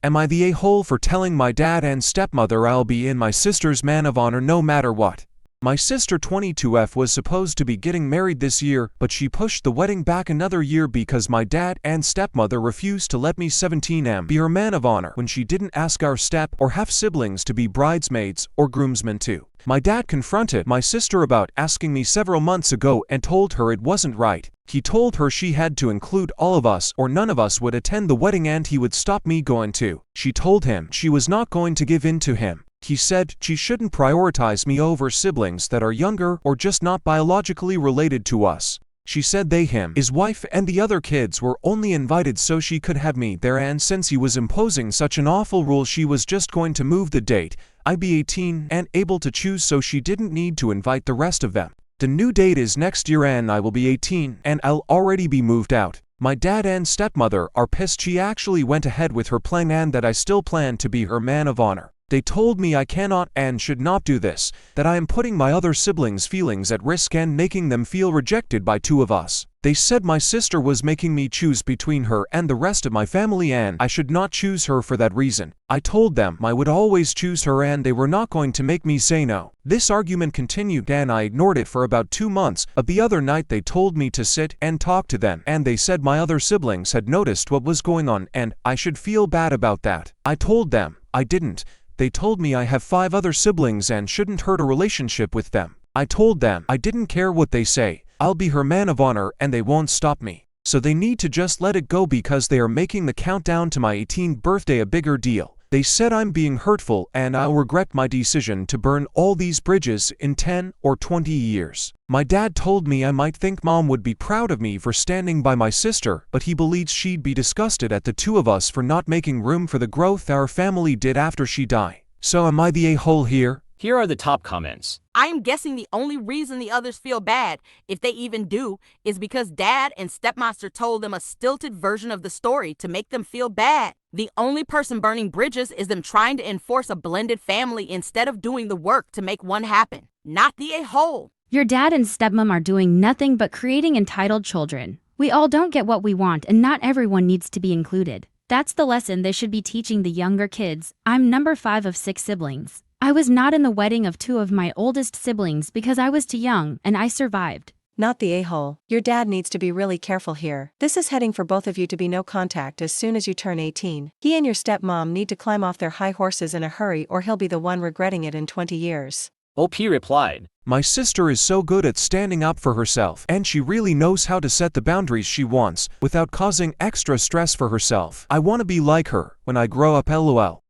Am I the a-hole for telling my dad and stepmother I'll be in my sister's man of honor no matter what? My sister 22F was supposed to be getting married this year, but she pushed the wedding back another year because my dad and stepmother refused to let me 17M be her man of honor when she didn't ask our step or half siblings to be bridesmaids or groomsmen too. My dad confronted my sister about asking me several months ago and told her it wasn't right. He told her she had to include all of us or none of us would attend the wedding and he would stop me going too. She told him she was not going to give in to him. He said she shouldn't prioritize me over siblings that are younger or just not biologically related to us. She said him, his wife and the other kids were only invited so she could have me there, and since he was imposing such an awful rule she was just going to move the date. I'd be 18 and able to choose, so she didn't need to invite the rest of them. The new date is next year and I will be 18 and I'll already be moved out. My dad and stepmother are pissed she actually went ahead with her plan and that I still plan to be her man of honor. They told me I cannot and should not do this, that I am putting my other siblings' feelings at risk and making them feel rejected by two of us. They said my sister was making me choose between her and the rest of my family and I should not choose her for that reason. I told them I would always choose her and they were not going to make me say no. This argument continued and I ignored it for about 2 months, but the other night they told me to sit and talk to them and they said my other siblings had noticed what was going on and I should feel bad about that. I told them I didn't. They told me I have 5 other siblings and shouldn't hurt a relationship with them. I told them I didn't care what they say. I'll be her man of honor and they won't stop me. So they need to just let it go because they are making the countdown to my 18th birthday a bigger deal. They said I'm being hurtful and I'll regret my decision to burn all these bridges in 10 or 20 years. My dad told me I might think mom would be proud of me for standing by my sister, but he believes she'd be disgusted at the two of us for not making room for the growth our family did after she died. So am I the a-hole here? Here are the top comments. I am guessing the only reason the others feel bad, if they even do, is because dad and stepmaster told them a stilted version of the story to make them feel bad. The only person burning bridges is them trying to enforce a blended family instead of doing the work to make one happen. Not the a-hole. Your dad and stepmom are doing nothing but creating entitled children. We all don't get what we want and not everyone needs to be included. That's the lesson they should be teaching the younger kids. I'm number 5 of 6 siblings. I was not in the wedding of 2 of my oldest siblings because I was too young and I survived. Not the a-hole. Your dad needs to be really careful here. This is heading for both of you to be no contact as soon as you turn 18. He and your stepmom need to climb off their high horses in a hurry or he'll be the one regretting it in 20 years. OP replied, My sister is so good at standing up for herself and she really knows how to set the boundaries she wants without causing extra stress for herself. I want to be like her when I grow up, lol.